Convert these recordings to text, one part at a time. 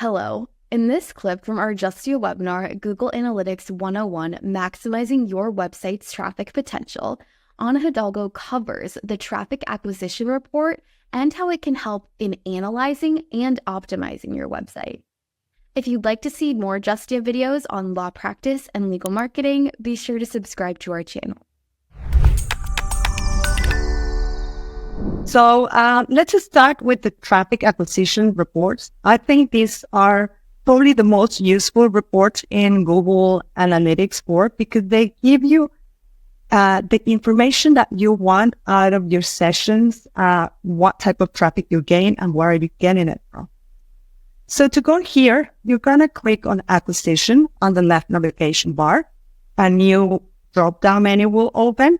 Hello. In this clip from our Justia webinar, Google Analytics 101, Maximizing Your Website's Traffic Potential, Ana Hidalgo covers the traffic acquisition report and how it can help in analyzing and optimizing your website. If you'd like to see more Justia videos on law practice and legal marketing, be sure to subscribe to our channel. So let's just start with the traffic acquisition reports. I think these are probably the most useful reports in Google Analytics 4 because they give you the information that you want out of your sessions, what type of traffic you gain and where are you getting it from. So to go here, you're going to click on acquisition on the left navigation bar. A new drop-down menu will open.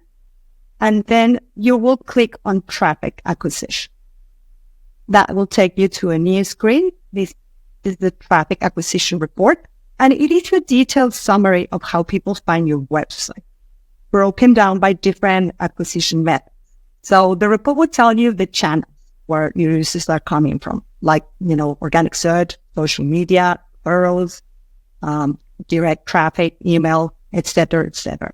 And then you will click on traffic acquisition. That will take you to a new screen. This is the traffic acquisition report. And it is a detailed summary of how people find your website, broken down by different acquisition methods. So the report will tell you the channels where your users are coming from, like, organic search, social media, referrals, direct traffic, email, etc., etc.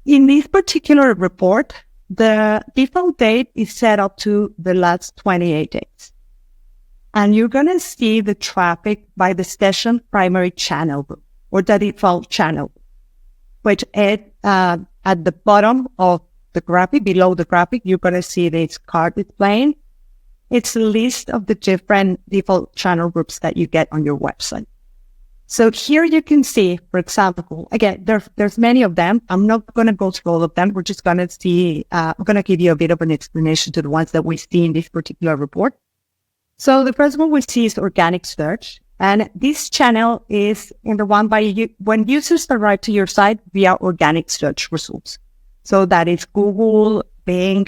In this particular report, the default date is set up to the last 28 days. And you're going to see the traffic by the session primary channel group or the default channel, which is at the bottom of the graphic, below the graphic, you're going to see this card displaying. It's a list of the different default channel groups that you get on your website. So here you can see, for example, again, there's many of them. I'm not going to go through all of them. We're just going to see, I'm going to give you a bit of an explanation to the ones that we see in this particular report. So the first one we see is organic search. And this channel is in the one when users arrive to your site via organic search results. So that is Google, Bing,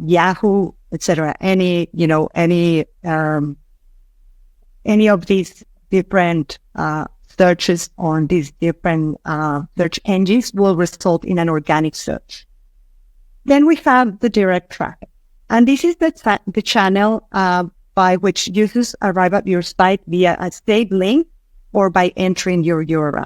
Yahoo, etc. Any of these different searches on these different search engines will result in an organic search. Then we have the direct traffic. And this is the channel by which users arrive at your site via a saved link or by entering your URL.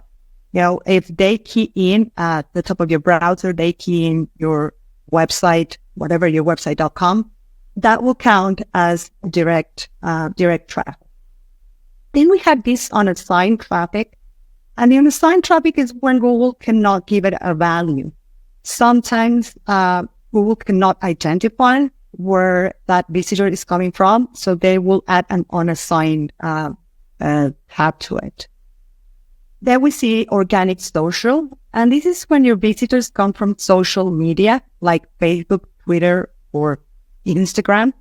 If they key in at the top of your browser, they key in your website, whatever your website.com, that will count as direct traffic. Then we have this unassigned traffic. And the unassigned traffic is when Google cannot give it a value. Sometimes Google cannot identify where that visitor is coming from, so they will add an unassigned tab to it. Then we see organic social. And this is when your visitors come from social media like Facebook, Twitter, or Instagram.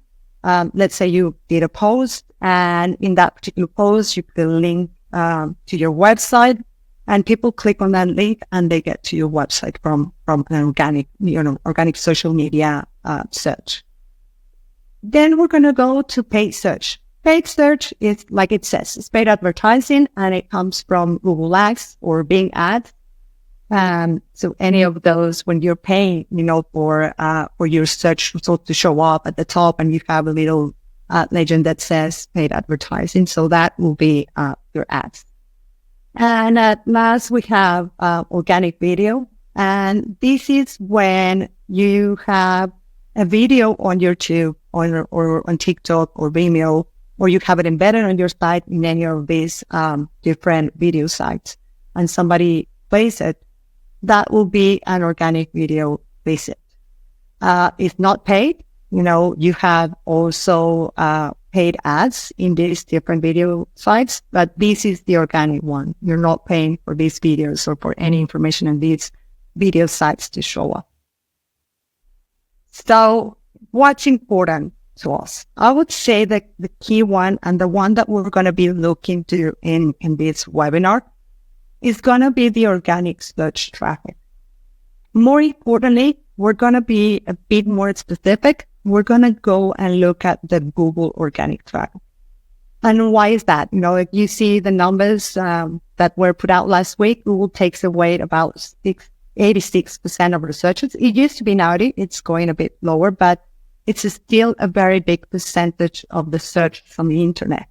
Let's say you did a post, and in that particular post, you put a link to your website, and people click on that link, and they get to your website from an organic social media search. Then we're going to go to paid search. Paid search is, like it says, it's paid advertising, and it comes from Google Ads or Bing Ads. So any of those, when you're paying, for your search result to show up at the top, and you have a little legend that says paid advertising. So that will be your ads. And at last, we have organic video. And this is when you have a video on YouTube or on TikTok or Vimeo, or you have it embedded on your site in any of these different video sites, and somebody plays it. That will be an organic video visit. It's not paid. You have also paid ads in these different video sites, but this is the organic one. You're not paying for these videos or for any information in these video sites to show up. So what's important to us? I would say that the key one, and the one that we're going to be looking to in this webinar, is going to be the organic search traffic. More importantly, we're going to be a bit more specific. We're going to go and look at the Google organic traffic. And why is that? If you see the numbers that were put out last week, Google takes away about 86% of researchers. It used to be 90. It's going a bit lower, but it's still a very big percentage of the search from the internet.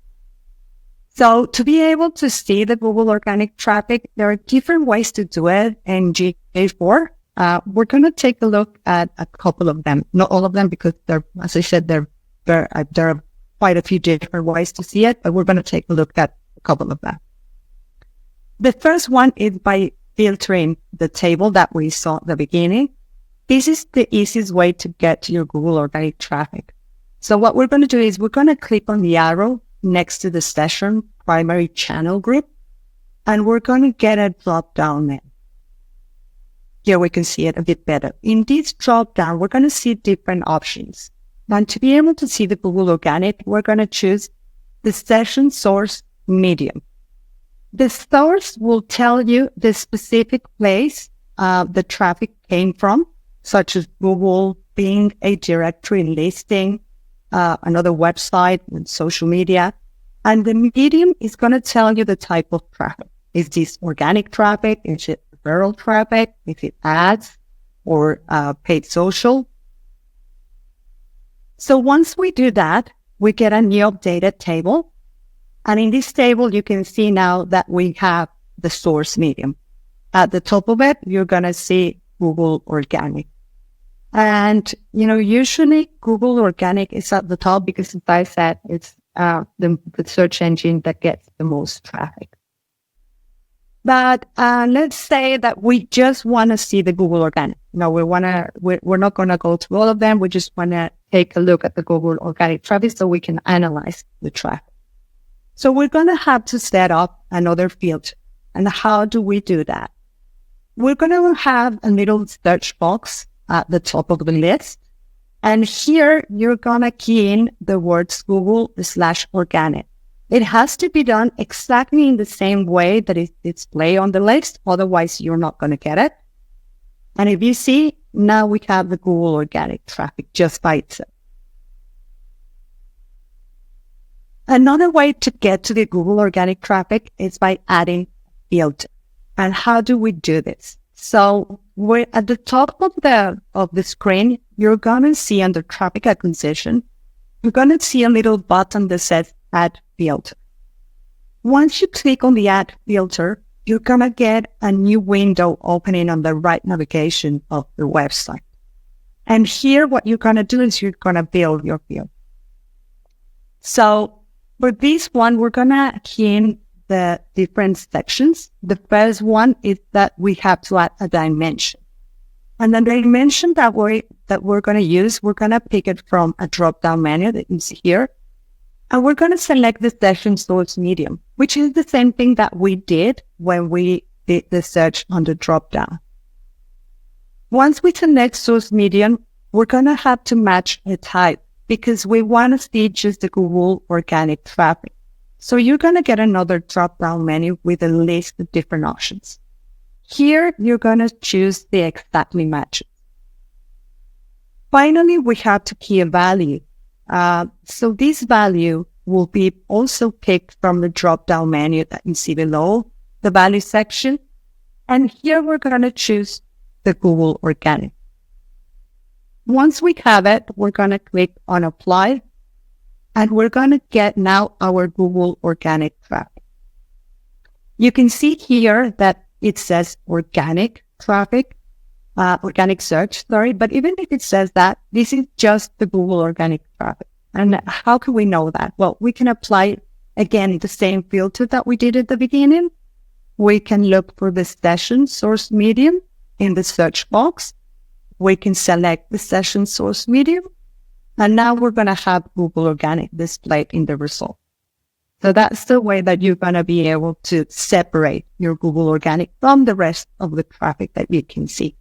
So to be able to see the Google organic traffic, there are different ways to do it in GA4. We're going to take a look at a couple of them, not all of them, because as I said, there are quite a few different ways to see it, but we're going to take a look at a couple of them. The first one is by filtering the table that we saw at the beginning. This is the easiest way to get to your Google organic traffic. So what we're going to do is we're going to click on the arrow next to the session primary channel group, and we're going to get a drop down there. Here we can see it a bit better. In this drop down, we're going to see different options. And to be able to see the Google organic, we're going to choose the session source medium. The source will tell you the specific place the traffic came from, such as Google, being a directory listing, another website, and social media. And the medium is going to tell you the type of traffic. Is this organic traffic? Is it referral traffic? Is it ads or paid social? So once we do that, we get a new updated table. And in this table, you can see now that we have the source medium. At the top of it, you're going to see Google Organic. And, usually Google Organic is at the top because, as I said, it's the search engine that gets the most traffic. But let's say that we just want to see the Google Organic. We're not going to go through all of them. We just want to take a look at the Google Organic traffic so we can analyze the traffic. So we're going to have to set up another filter. And how do we do that? We're going to have a little search box at the top of the list. And here you're going to key in the words Google/organic. It has to be done exactly in the same way that it's displayed on the list. Otherwise, you're not going to get it. And if you see, now we have the Google Organic traffic just by itself. Another way to get to the Google Organic traffic is by adding filter. And how do we do this? So we're at the top of the screen, you're going to see under traffic acquisition, you're going to see a little button that says add filter. Once you click on the add filter, you're going to get a new window opening on the right navigation of the website. And here, what you're going to do is you're going to build your field. So for this one, we're going to key in the different sections. The first one is that we have to add a dimension. And the dimension that we're going to use, we're going to pick it from a drop-down menu that you see here. And we're going to select the session source medium, which is the same thing that we did when we did the search on the drop-down. Once we select source medium, we're going to have to match a type because we want to see just the Google Organic traffic. So you're going to get another drop-down menu with a list of different options. Here, you're going to choose the exactly matches. Finally, we have to key a value. So this value will be also picked from the drop-down menu that you see below the value section. And here we're going to choose the Google Organic. Once we have it, we're going to click on apply. And we're going to get now our Google Organic traffic. You can see here that it says organic traffic, organic search, but even if it says that, this is just the Google Organic traffic. And how can we know that? Well, we can apply, again, the same filter that we did at the beginning. We can look for the session source medium in the search box. We can select the session source medium. And now we're going to have Google Organic displayed in the result. So that's the way that you're going to be able to separate your Google Organic from the rest of the traffic that you can see.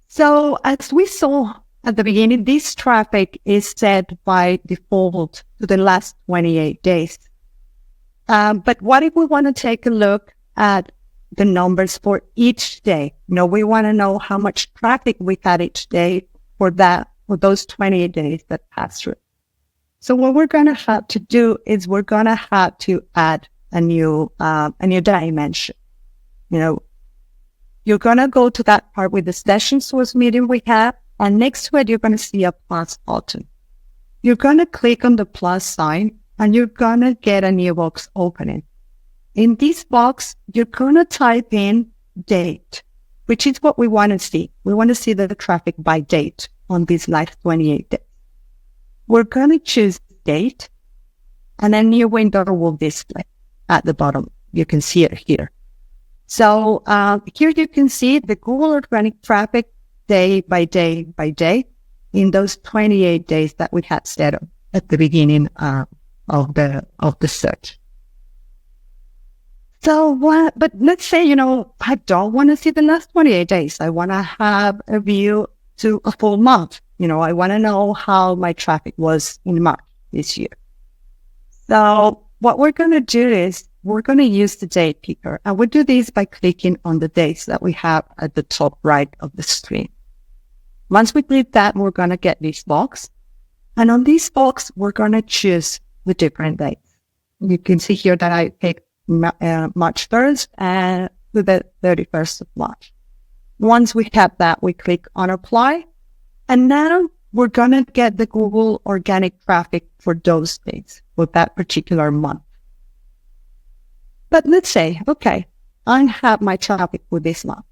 So as we saw at the beginning, this traffic is set by default to the last 28 days. But what if we want to take a look at the numbers for each day? We want to know how much traffic we had each day for those 28 days that passed through. So what we're going to have to do is we're going to have to add a new dimension. You're going to go to that part with the session source medium we have, and next to it, you're going to see a plus button. You're going to click on the plus sign, and you're going to get a new box opening. In this box, you're going to type in date, which is what we want to see. We want to see the traffic by date on these last 28 days. We're going to choose date, and a new window will display at the bottom. You can see it here. So here you can see the Google organic traffic day by day by day in those 28 days that we had set up at the beginning of the search. So but let's say, I don't want to see the last 28 days. I want to have a view to a full month. I want to know how my traffic was in March this year. So what we're going to do is we're going to use the date picker, and we'll do this by clicking on the dates that we have at the top right of the screen. Once we click that, we're going to get this box. And on this box, we're going to choose the different dates. You can see here that I picked March 1st and the 31st of March. Once we have that, we click on apply. And now we're going to get the Google organic traffic for those dates, for that particular month. But let's say, okay, I have my traffic for this month.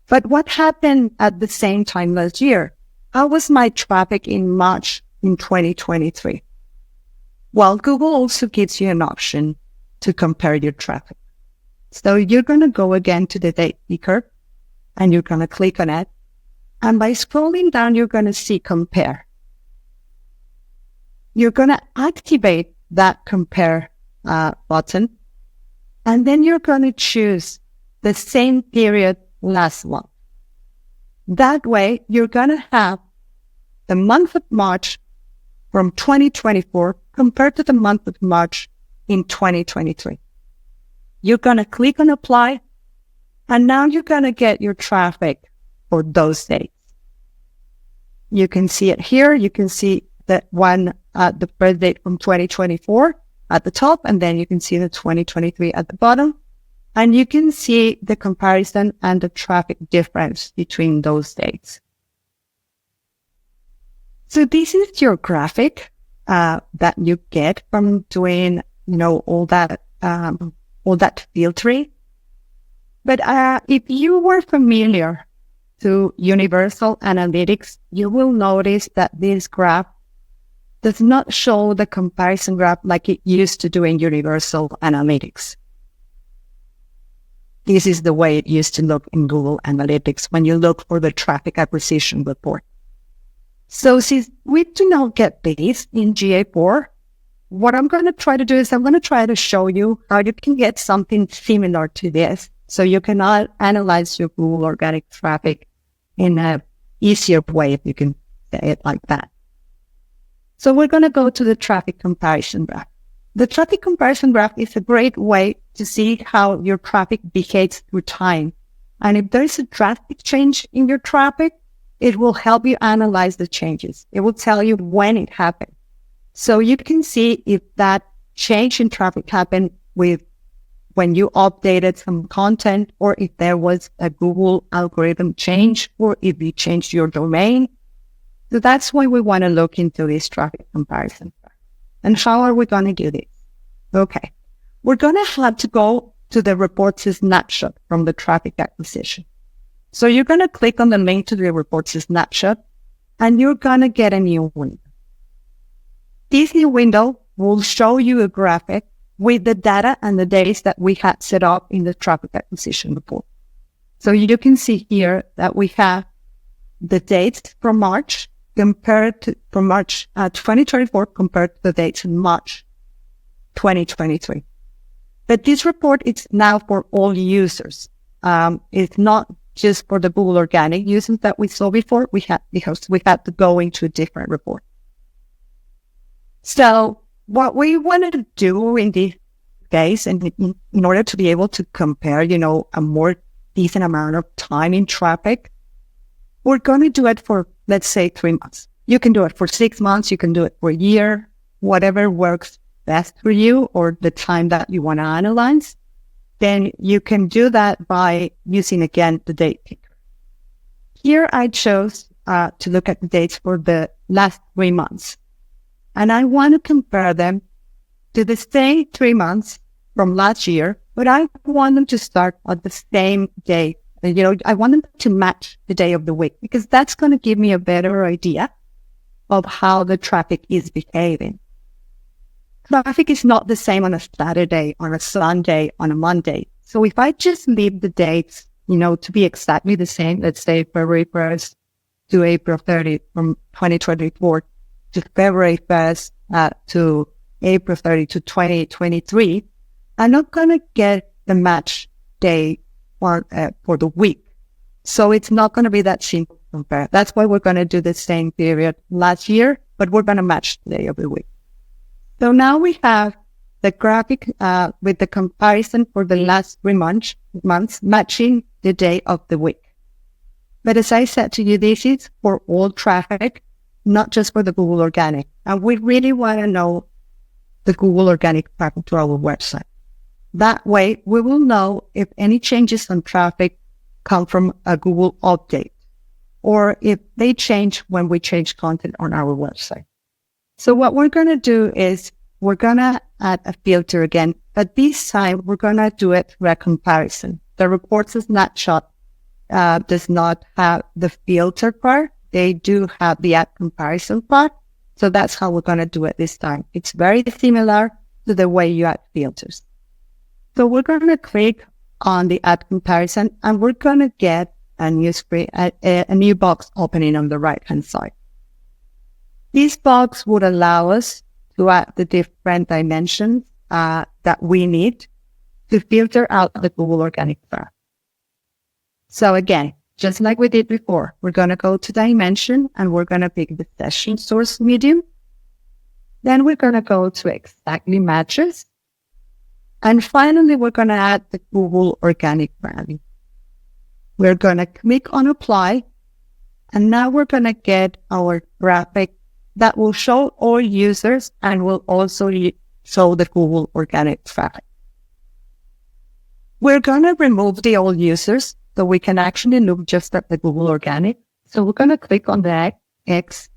But what happened at the same time last year? How was my traffic in March in 2023? Well, Google also gives you an option to compare your traffic. So you're going to go again to the date picker, and you're going to click on it. And by scrolling down, you're going to see compare. You're going to activate that compare button. And then you're going to choose the same period last month. That way, you're going to have the month of March from 2024 compared to the month of March in 2023. You're going to click on apply, and now you're going to get your traffic for those dates. You can see it here. You can see that one, the first date from 2024 at the top, and then you can see the 2023 at the bottom. And you can see the comparison and the traffic difference between those dates. So this is your graphic that you get from doing, all that filtering. But if you were familiar to Universal Analytics, you will notice that this graph does not show the comparison graph like it used to do in Universal Analytics. This is the way it used to look in Google Analytics when you look for the traffic acquisition report. So since we do not get this in GA4, what I'm going to try to do is I'm going to try to show you how you can get something similar to this, so you can analyze your Google organic traffic in an easier way, if you can say it like that. So we're going to go to the traffic comparison graph. The traffic comparison graph is a great way to see how your traffic behaves through time. And if there is a drastic change in your traffic, it will help you analyze the changes. It will tell you when it happened. So you can see if that change in traffic happened when you updated some content, or if there was a Google algorithm change, or if you changed your domain. So that's why we want to look into this traffic comparison. And how are we going to do this? Okay. We're going to have to go to the reports snapshot from the traffic acquisition. So you're going to click on the link to the reports snapshot, and you're going to get a new window. This new window will show you a graphic with the data and the days that we had set up in the traffic acquisition report. So you can see here that we have the dates from March from March 2024 compared to the dates in March 2023. But this report is now for all users. It's not just for the Google organic users that we saw before. Because we had to go into a different report. So what we wanted to do in this case, and in order to be able to compare, a more decent amount of time in traffic, we're going to do it for, let's say, 3 months. You can do it for 6 months. You can do it for a year, whatever works best for you, or the time that you want to analyze. Then you can do that by using, again, the date picker. Here I chose to look at the dates for the last 3 months. And I want to compare them to the same 3 months from last year, but I want them to start on the same day. I want them to match the day of the week, because that's going to give me a better idea of how the traffic is behaving. Traffic is not the same on a Saturday, on a Sunday, on a Monday. So if I just leave the dates, to be exactly the same, let's say February 1st to April 30th from 2024 to February 1st to April 30 to 2023, I'm not going to get the match day for the week. So it's not going to be that simple to compare. That's why we're going to do the same period last year, but we're going to match the day of the week. So now we have the graphic with the comparison for the last 3 months matching the day of the week. But as I said to you, this is for all traffic, not just for the Google Organic. And we really want to know the Google Organic traffic to our website. That way, we will know if any changes on traffic come from a Google update, or if they change when we change content on our website. So what we're going to do is we're going to add a filter again, but this time we're going to do it through a comparison. The reports snapshot does not have the filter part. They do have the add comparison part. So that's how we're going to do it this time. It's very similar to the way you add filters. So we're going to click on the add comparison, and we're going to get a new screen, a new box opening on the right-hand side. This box would allow us to add the different dimensions that we need to filter out the Google Organic traffic. So again, just like we did before, we're going to go to dimension and we're going to pick the session source medium. Then we're going to go to exactly matches. And finally, we're going to add the Google Organic value. We're going to click on apply. And now we're going to get our graphic that will show all users and will also show the Google Organic traffic. We're going to remove the old users so we can actually look just at the Google Organic. So we're going to click on the X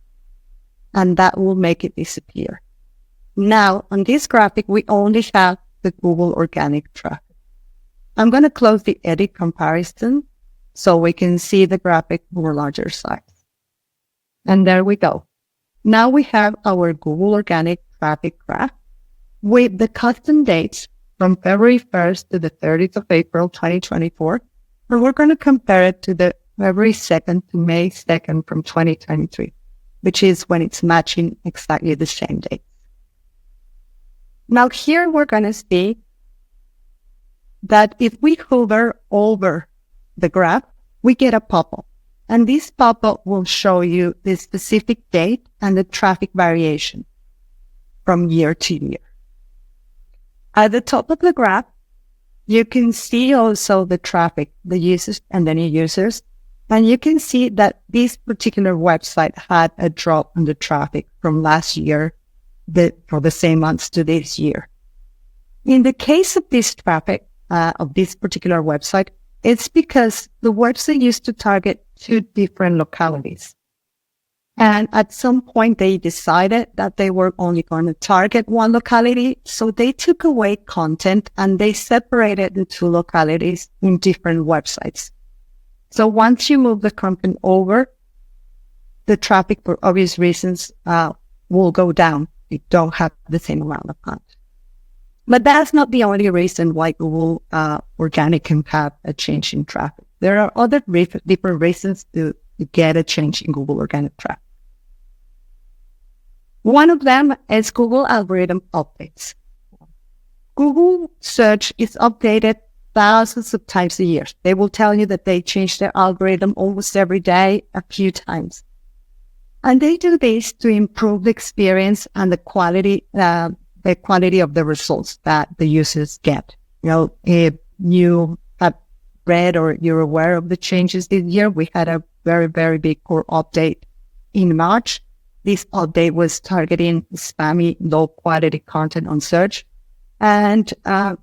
and that will make it disappear. Now on this graphic, we only have the Google Organic traffic. I'm going to close the edit comparison so we can see the graphic more larger size. And there we go. Now we have our Google Organic traffic graph with the custom dates from February 1st to the 30th of April, 2024. And we're going to compare it to the February 2nd to May 2nd from 2023, which is when it's matching exactly the same dates. Now here we're going to see that if we hover over the graph, we get a pop-up. And this pop-up will show you the specific date and the traffic variation from year to year. At the top of the graph, you can see also the traffic, the users and the new users. And you can see that this particular website had a drop in the traffic from last year for the same months to this year. In the case of this traffic, of this particular website, it's because the website used to target 2 different localities. And at some point they decided that they were only going to target 1 locality. So they took away content and they separated the 2 localities in different websites. So once you move the content over, the traffic for obvious reasons will go down. You don't have the same amount of content. But that's not the only reason why Google Organic can have a change in traffic. There are other different reasons to get a change in Google Organic traffic. One of them is Google algorithm updates. Google search is updated thousands of times a year. They will tell you that they change their algorithm almost every day, a few times. And they do this to improve the experience and the quality of the results that the users get. If you have read or you're aware of the changes this year, we had a very, very big core update in March. This update was targeting spammy, low quality content on search. And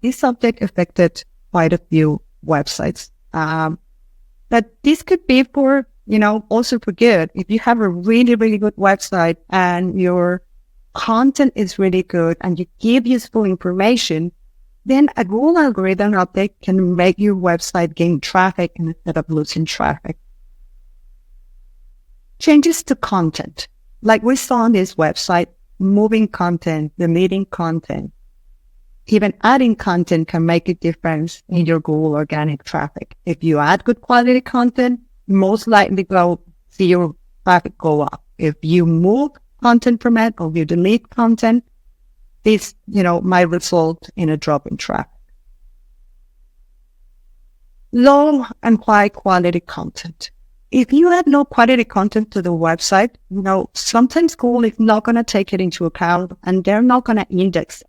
this update affected quite a few websites. But this could be for, also for good. If you have a really, really good website and your content is really good and you give useful information, then a Google algorithm update can make your website gain traffic instead of losing traffic. Changes to content. Like we saw on this website, moving content, deleting content, even adding content can make a difference in your Google organic traffic. If you add good quality content, most likely see your traffic go up. If you move content from it or you delete content, this, might result in a drop in traffic. Low and high quality content. If you add low quality content to the website, sometimes Google is not going to take it into account and they're not going to index it.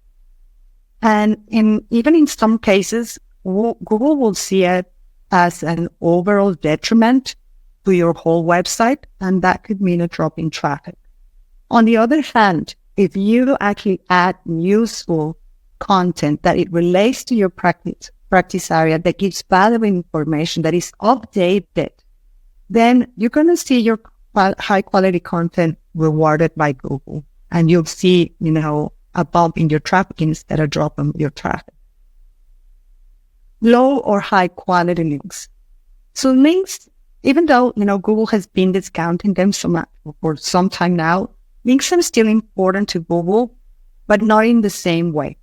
And even in some cases, Google will see it as an overall detriment to your whole website, and that could mean a drop in traffic. On the other hand, if you actually add useful content that it relates to your practice area, that gives valuable information, that is updated, then you're going to see your high quality content rewarded by Google, and you'll see, a bump in your traffic instead of a drop in your traffic. Low or high quality links. So links, even though, Google has been discounting them so much for some time now, links are still important to Google, but not in the same way.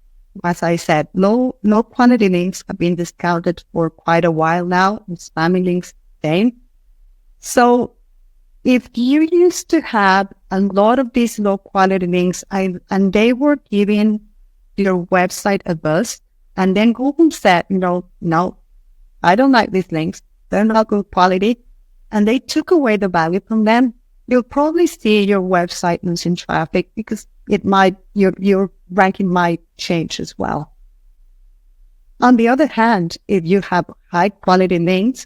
As I said, low quality links have been discounted for quite a while now, and spammy links, same. So if you used to have a lot of these low quality links and they were giving your website a boost, and then Google said, no, I don't like these links. They're not good quality. And they took away the value from them. You'll probably see your website losing traffic because your ranking might change as well. On the other hand, if you have high quality links,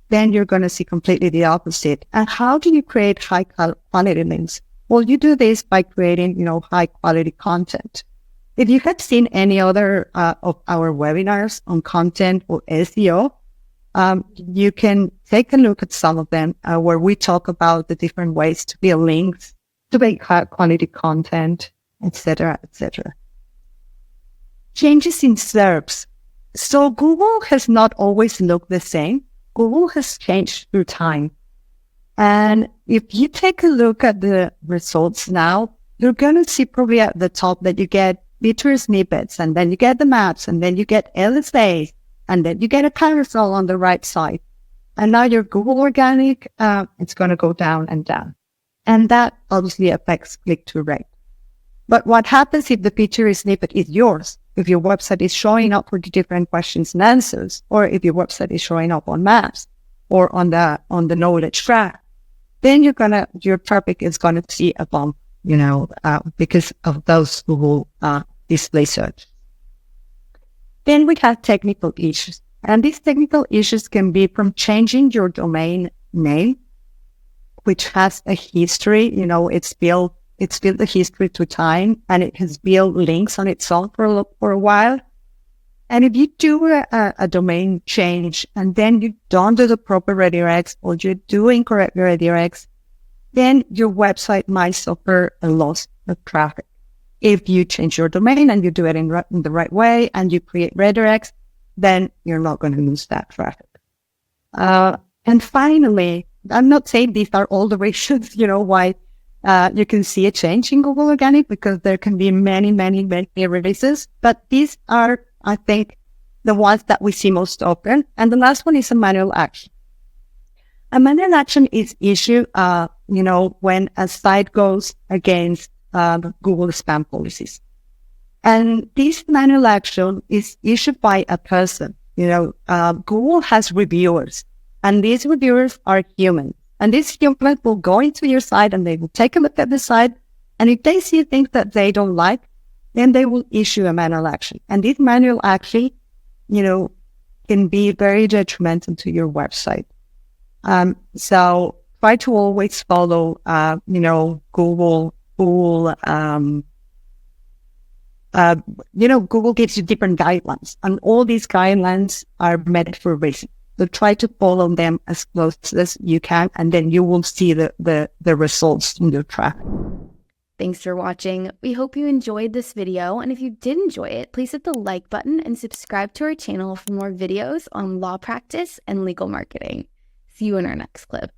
then you're going to see completely the opposite. And how do you create high quality links? Well, you do this by creating, high quality content. If you have seen any other of our webinars on content or SEO, you can take a look at some of them where we talk about the different ways to build links, to make high quality content, etc., etc. Changes in SERPs. So Google has not always looked the same. Google has changed through time. And if you take a look at the results now, you're going to see probably at the top that you get feature snippets, and then you get the maps, and then you get LSAs, and then you get a carousel on the right side. And now your Google organic, it's going to go down and down. And that obviously affects click-through rate. But what happens if the feature snippet is yours? If your website is showing up for the different questions and answers, or if your website is showing up on maps or on the knowledge graph, then your traffic is going to see a bump, because of those Google display search. Then we have technical issues. And these technical issues can be from changing your domain name, which has a history, it's built the history through time, and it has built links on its own for a while. And if you do a domain change and then you don't do the proper redirects, or you do incorrect redirects, then your website might suffer a loss of traffic. If you change your domain and you do it in the right way and you create redirects, then you're not going to lose that traffic. And finally, I'm not saying these are all the reasons, why you can see a change in Google Organic, because there can be many, many, many releases. But these are, I think, the ones that we see most often. And the last one is a manual action. A manual action is issued, when a site goes against Google spam policies. And this manual action is issued by a person. Google has reviewers, and these reviewers are human. And these humans will go into your site and they will take a look at the site. And if they see things that they don't like, then they will issue a manual action. And this manual action, can be very detrimental to your website. So try to always follow, Google. Google gives you different guidelines, and all these guidelines are made for a reason. So try to follow them as close as you can, and then you will see the results in your traffic. Thanks for watching. We hope you enjoyed this video, and if you did enjoy it, please hit the like button and subscribe to our channel for more videos on law practice and legal marketing. See you in our next clip.